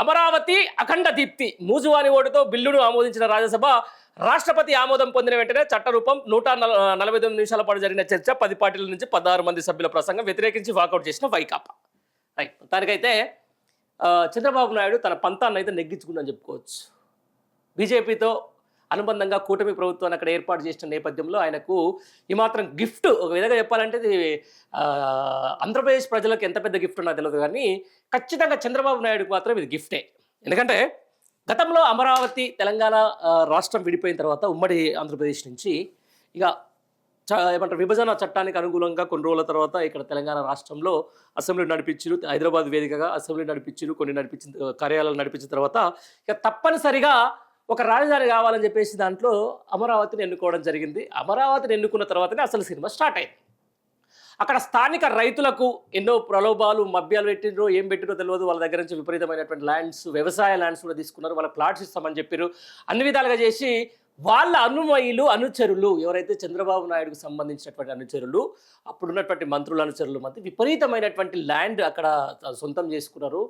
అమరావతి అఖండ దీప్తి మూజువాని ఓటుతో బిల్లును ఆమోదించిన రాజ్యసభ రాష్ట్రపతి ఆమోదం పొందిన వెంటనే చట్టరూపం 149 నిమిషాల పాటు జరిగిన చర్చ 10 పార్టీల నుంచి 16 మంది సభ్యుల ప్రసంగం వ్యతిరేకించి వాకౌట్ చేసిన వైకాపా. రైట్, మొత్తానికైతే చంద్రబాబు నాయుడు తన పంతాన్ని అయితే నెగ్గించుకుందని చెప్పుకోవచ్చు. బీజేపీతో అనుబంధంగా కూటమి ప్రభుత్వాన్ని అక్కడ ఏర్పాటు చేసిన నేపథ్యంలో ఆయనకు ఈ మాత్రం గిఫ్ట్, ఒక విధంగా చెప్పాలంటే ఇది ఆంధ్రప్రదేశ్ ప్రజలకు ఎంత పెద్ద గిఫ్ట్ ఉన్నా తెలియదు, కానీ ఖచ్చితంగా చంద్రబాబు నాయుడుకు మాత్రం ఇది గిఫ్టే. ఎందుకంటే గతంలో అమరావతి తెలంగాణ రాష్ట్రం విడిపోయిన తర్వాత ఉమ్మడి ఆంధ్రప్రదేశ్ నుంచి ఇక ఏమంటారు విభజన చట్టానికి అనుకూలంగా కొన్ని రోజుల తర్వాత ఇక్కడ తెలంగాణ రాష్ట్రంలో అసెంబ్లీ నడిపించారు, హైదరాబాద్ వేదికగా అసెంబ్లీ నడిపించారు, కొన్ని నడిపించిన కార్యాలయాలు నడిపించిన తర్వాత ఇక తప్పనిసరిగా ఒక రాజధాని కావాలని చెప్పేసి దాంట్లో అమరావతిని ఎన్నుకోవడం జరిగింది. అమరావతిని ఎన్నుకున్న తర్వాతనే అసలు సినిమా స్టార్ట్ అయింది. అక్కడ స్థానిక రైతులకు ఎన్నో ప్రలోభాలు మభ్యాలు పెట్టినరో ఏం పెట్టినో తెలియదు. వాళ్ళ దగ్గర నుంచి విపరీతమైనటువంటి ల్యాండ్స్, వ్యవసాయ ల్యాండ్స్ కూడా తీసుకున్నారు. వాళ్ళ ప్లాట్స్ ఇస్తామని చెప్పారు. అన్ని విధాలుగా చేసి వాళ్ళ అనుమయులు, అనుచరులు ఎవరైతే చంద్రబాబు నాయుడుకు సంబంధించినటువంటి అనుచరులు, అప్పుడున్నటువంటి మంత్రుల అనుచరుల మధ్య విపరీతమైనటువంటి ల్యాండ్ అక్కడ సొంతం చేసుకున్నారు.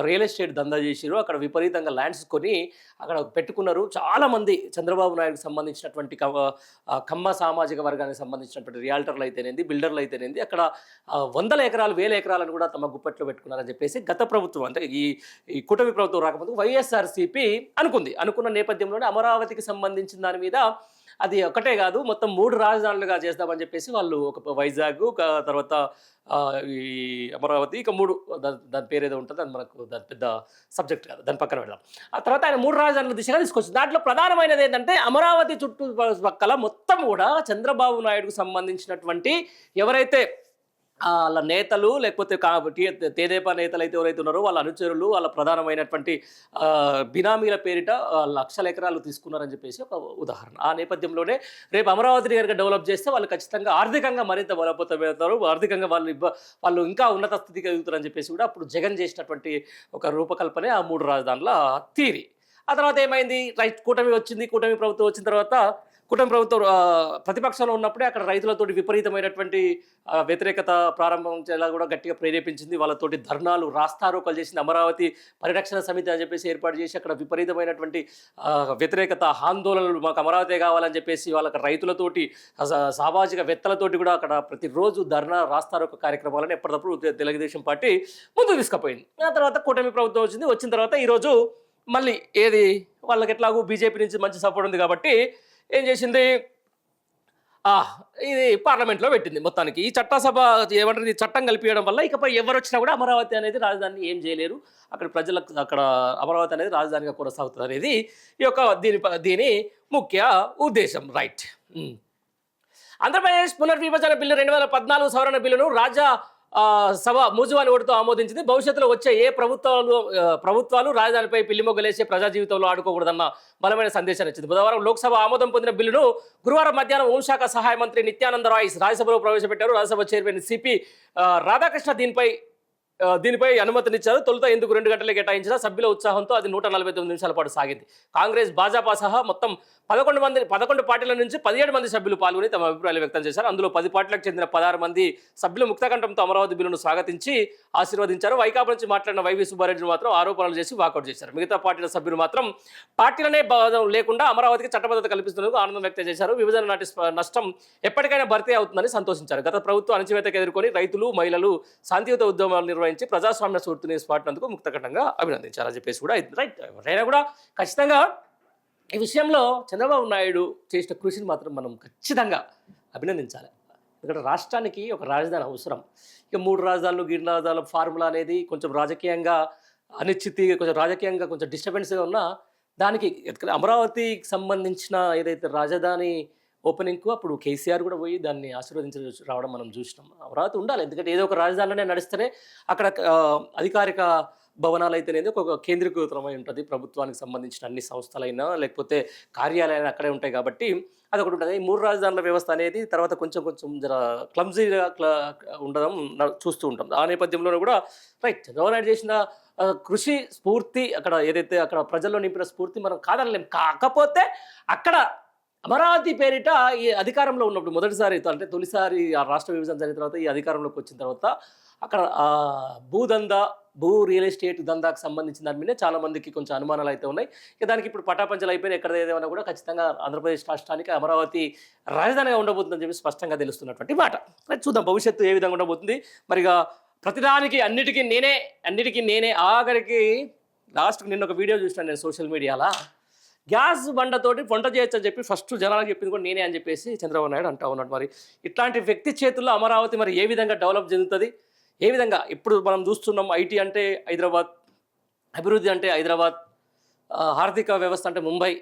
రియల్ ఎస్టేట్ దందా చేసిరు. అక్కడ విపరీతంగా ల్యాండ్స్ కొని అక్కడ పెట్టుకున్నారు. చాలామంది చంద్రబాబు నాయుడుకు సంబంధించినటువంటి కమ్మ సామాజిక వర్గానికి సంబంధించినటువంటి రియాల్టర్లు అయితేనేది, బిల్డర్లు అయితేనేది అక్కడ 100 ఎకరాలు 1000 ఎకరాలను కూడా తమ గుప్పట్లో పెట్టుకున్నారని చెప్పేసి గత ప్రభుత్వం, అంటే ఈ కూటమి ప్రభుత్వం రాకముందు వైఎస్ఆర్సీపీ అనుకున్న నేపథ్యంలోనే అమరావతికి సంబంధించిన దాని మీద అది ఒకటే కాదు మొత్తం 3 రాజధానులుగా చేద్దామని చెప్పేసి వాళ్ళు ఒక వైజాగ్, తర్వాత ఈ అమరావతి, ఇక 3 దాని పేరు ఏదో ఉంటుంది, అది మనకు దాని పెద్ద సబ్జెక్ట్ కాదు, దాని పక్కన వెళ్దాం. ఆ తర్వాత ఆయన 3 రాజధానుల దిశగా తీసుకొచ్చింది. దాంట్లో ప్రధానమైనది ఏంటంటే అమరావతి చుట్టుపక్కల మొత్తం కూడా చంద్రబాబు నాయుడుకు సంబంధించినటువంటి ఎవరైతే వాళ్ళ నేతలు, లేకపోతే తెదేపా నేతలు అయితే ఎవరైతే ఉన్నారో వాళ్ళ అనుచరులు, వాళ్ళ ప్రధానమైనటువంటి బినామీల పేరిట లక్షల ఎకరాలు తీసుకున్నారని చెప్పేసి ఒక ఉదాహరణ. ఆ నేపథ్యంలోనే రేపు అమరావతిని కనుక డెవలప్ చేస్తే వాళ్ళు ఖచ్చితంగా ఆర్థికంగా మరింత బలోపేతమవుతారు, ఆర్థికంగా వాళ్ళు ఇంకా ఉన్నత స్థితికి ఎదుగుతారని చెప్పేసి కూడా అప్పుడు జగన్ చేసినటువంటి ఒక రూపకల్పనే ఆ 3 రాజధానుల థియరీ. ఆ తర్వాత ఏమైంది, కూటమి వచ్చింది. కూటమి ప్రభుత్వం వచ్చిన తర్వాత కూటమి ప్రభుత్వం ప్రతిపక్షంలో ఉన్నప్పుడే అక్కడ రైతులతోటి విపరీతమైనటువంటి వ్యతిరేకత ప్రారంభించేలా కూడా గట్టిగా ప్రేరేపించింది. వాళ్ళతోటి ధర్నాలు, రాస్తారోకలు చేసింది. అమరావతి పరిరక్షణ సమితి అని చెప్పేసి ఏర్పాటు చేసి అక్కడ విపరీతమైనటువంటి వ్యతిరేకత ఆందోళనలు, మాకు అమరావతి కావాలని చెప్పేసి వాళ్ళకి రైతులతోటి, సామాజిక వేత్తలతోటి కూడా అక్కడ ప్రతిరోజు ధర్నా, రాస్తారోక కార్యక్రమాలను ఎప్పటికప్పుడు తెలుగుదేశం పార్టీ ముందుకు తీసుకుపోయింది. ఆ తర్వాత కూటమి ప్రభుత్వం వచ్చిన తర్వాత ఈరోజు మళ్ళీ ఏది వాళ్ళకి ఎట్లాగూ బీజేపీ నుంచి మంచి సపోర్ట్ ఉంది కాబట్టి ఏం చేసింది, ఇది పార్లమెంట్లో పెట్టింది. మొత్తానికి ఈ చట్టసభ ఏమంటారు, ఈ చట్టం కలిపియడం వల్ల ఇకపై ఎవరు వచ్చినా కూడా అమరావతి అనేది రాజధానిని ఏం చేయలేరు, అక్కడ ప్రజలకు అక్కడ అమరావతి అనేది రాజధానిగా కొనసాగుతుంది అనేది ఈ యొక్క దీని ముఖ్య ఉద్దేశం. రైట్. ఆంధ్రప్రదేశ్ పునర్విభజన బిల్లు 2014 సవరణ బిల్లును సభ మూజువాని ఓటుతో ఆమోదించింది. భవిష్యత్తులో వచ్చే ఏ ప్రభుత్వాలు రాజధానిపై పిల్లిమొగ్గలేసే ప్రజా జీవితంలో ఆడుకోకూడదన్న బలమైన సందేశాన్ని ఇచ్చింది. బుధవారం లోక్సభ ఆమోదం పొందిన బిల్లును గురువారం మధ్యాహ్నం హోంశాఖ సహాయ మంత్రి నిత్యానంద రాయ్ రాజ్యసభలో ప్రవేశపెట్టారు. రాజ్యసభ చైర్మన్ సిపి రాధాకృష్ణ దీనిపై అనుమతినిచ్చారు. తొలుత ఎందుకు 2 గంటలు కేటాయించిన సభ్యుల ఉత్సాహంతో అది 149 నిమిషాల పాటు సాగింది. కాంగ్రెస్, భాజపా సహా మొత్తం 11 పార్టీల నుంచి 17 మంది సభ్యులు పాల్గొని తమ అభిప్రాయాలు వ్యక్తం చేశారు. అందులో 10 పార్టీలకు చెందిన 16 మంది సభ్యులు ముక్తకంఠంతో అమరావతి బిల్లును స్వాగతించి ఆశీర్వదించారు. వైకాపా నుంచి మాట్లాడిన వైవి సుబ్బారెడ్డి మాత్రం ఆరోపణలు చేసి వాకౌట్ చేశారు. మిగతా పార్టీల సభ్యులు మాత్రం పార్టీలనే లేకుండా అమరావతికి చట్టబద్ధత కల్పిస్తున్నందుకు ఆనందం వ్యక్తం చేశారు. విభజన నాటి నష్టం ఎప్పటికైనా భర్తీ అవుతుందని సంతోషించారు. గత ప్రభుత్వం అణచివేతకు ఎదుర్కొని రైతులు, మహిళలు శాంతియుత ఉద్యమాలు నిర్వహించి ప్రజాస్వామ్య స్ఫూర్తిని స్పాటినందుకు ముక్తకంఠంగా అభినందించారని చెప్పేసి కూడా రైట్. అయినా కూడా ఖచ్చితంగా ఈ విషయంలో చంద్రబాబు నాయుడు చేసిన కృషిని మాత్రం మనం ఖచ్చితంగా అభినందించాలి. ఎందుకంటే రాష్ట్రానికి ఒక రాజధాని అవసరం. ఇక 3 రాజధానులు, 3 రాజధానుల ఫార్ములా అనేది కొంచెం రాజకీయంగా అనిశ్చితి, కొంచెం రాజకీయంగా కొంచెం డిస్టర్బెన్స్గా ఉన్న దానికి అమరావతికి సంబంధించిన ఏదైతే రాజధాని ఓపెనింగ్కు అప్పుడు కేసీఆర్ కూడా పోయి దాన్ని ఆశీర్వదించి రావడం మనం చూసినాం. అమరావతి ఉండాలి, ఎందుకంటే ఏదో ఒక రాజధానిలోనే నడిస్తేనే అక్కడ అధికారిక భవనాలు అయితేనేది ఒక కేంద్రీకృతమై ఉంటుంది. ప్రభుత్వానికి సంబంధించిన అన్ని సంస్థలైనా లేకపోతే కార్యాలయాలు అక్కడే ఉంటాయి కాబట్టి అదొకటి ఉంటుంది. ఈ 3 రాజధానుల వ్యవస్థ అనేది తర్వాత కొంచెం జర క్లమ్జీగా ఉండడం చూస్తూ ఉంటాం. ఆ నేపథ్యంలో కూడా రైట్ చంద్రబాబు నాయుడు చేసిన కృషి, స్ఫూర్తి, అక్కడ ఏదైతే అక్కడ ప్రజల్లో నింపిన స్ఫూర్తి మనం కాదనలేం. కాకపోతే అక్కడ అమరావతి పేరిట ఈ అధికారంలో ఉన్నప్పుడు మొదటిసారి, అంటే తొలిసారి ఆ రాష్ట్ర విభజన జరిగిన తర్వాత ఈ అధికారంలోకి వచ్చిన తర్వాత అక్కడ భూదందా భూ రియల్ ఎస్టేట్ దందాకు సంబంధించిన దాని మీద చాలా మందికి కొంచెం అనుమానాలు అయితే ఉన్నాయి. ఇక దానికి ఇప్పుడు పటాపంచలు అయిపోయినా ఎక్కడ ఏదేమన్నా కూడా ఖచ్చితంగా ఆంధ్రప్రదేశ్ రాష్ట్రానికి అమరావతి రాజధానిగా ఉండబోతుందని చెప్పి స్పష్టంగా తెలుస్తున్నటువంటి మాట. మరి చూద్దాం భవిష్యత్తు ఏ విధంగా ఉండబోతుంది. మరిగా ప్రతిదానికి అన్నిటికీ నేనే ఆఖరికి లాస్ట్కి నిన్న ఒక వీడియో చూసినాను నేను సోషల్ మీడియాలో. గ్యాస్ బండతోటి వంట చేయొచ్చు అని చెప్పి ఫస్ట్ జనాలకు చెప్పింది కూడా నేనే అని చెప్పేసి చంద్రబాబు నాయుడు అంటా ఉన్నాడు. మరి ఇట్లాంటి వ్యక్తి చేతుల్లో అమరావతి మరి ఏ విధంగా డెవలప్ చెందుతుంది, ఏ విధంగా ఇప్పుడు మనం చూస్తున్నాం. ఐటీ అంటే హైదరాబాద్, అభివృద్ధి అంటే హైదరాబాద్, ఆర్థిక వ్యవస్థ అంటే ముంబై,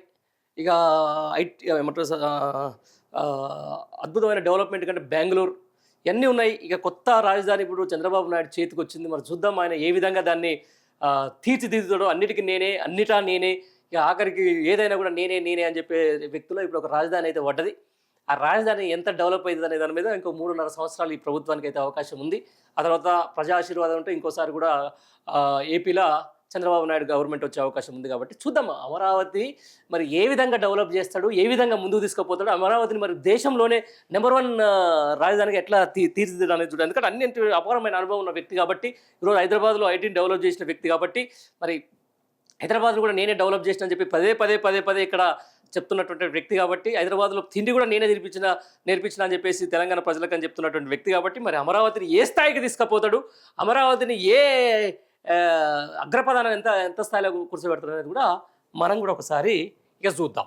ఇక ఐటీ ఏమంటారు అద్భుతమైన డెవలప్మెంట్ కంటే బెంగళూరు, ఇవన్నీ ఉన్నాయి. ఇక కొత్త రాజధాని ఇప్పుడు చంద్రబాబు నాయుడు చేతికి వచ్చింది. మరి చూద్దాం ఆయన ఏ విధంగా దాన్ని తీర్చిదిద్దుతాడో. అన్నిటా నేనే, ఇక ఆఖరికి ఏదైనా కూడా నేనే అని చెప్పే వ్యక్తిలో ఇప్పుడు ఒక రాజధాని అయితే పడ్డది. ఆ రాజధాని ఎంత డెవలప్ అవుతుంది అనే దాని మీద ఇంకో 3.5 సంవత్సరాలు ఈ ప్రభుత్వానికి అయితే అవకాశం ఉంది. ఆ తర్వాత ప్రజా ఆశీర్వాదం ఉంటే ఇంకోసారి కూడా ఏపీలో చంద్రబాబు నాయుడు గవర్నమెంట్ వచ్చే అవకాశం ఉంది. కాబట్టి చూద్దాం అమరావతి మరి ఏ విధంగా డెవలప్ చేస్తాడు, ఏ విధంగా ముందుకు తీసుకుపోతాడు, అమరావతిని మరి దేశంలోనే నెంబర్ 1 రాజధానిగా ఎట్లా తీర్చిదిద్దడం అనేది చూడాలి. ఎందుకంటే అన్నింటి అపారమైన అనుభవం ఉన్న వ్యక్తి కాబట్టి, ఈరోజు హైదరాబాద్లో ఐటీని డెవలప్ చేసిన వ్యక్తి కాబట్టి, మరి హైదరాబాద్లో కూడా నేనే డెవలప్ చేసిన అని చెప్పి పదే ఇక్కడ చెప్తున్నటువంటి వ్యక్తి కాబట్టి, హైదరాబాద్లో తిండి కూడా నేనే నేర్పించిన అని చెప్పేసి తెలంగాణ ప్రజలకు అని చెప్తున్నటువంటి వ్యక్తి కాబట్టి, మరి అమరావతిని ఏ స్థాయికి తీసుకుపోతాడు, అమరావతిని ఏ అగ్రపదాన్ని ఎంత స్థాయిలో కూర్చోబెడతాడు అనేది కూడా మనం కూడా ఒకసారి ఇక చూద్దాం.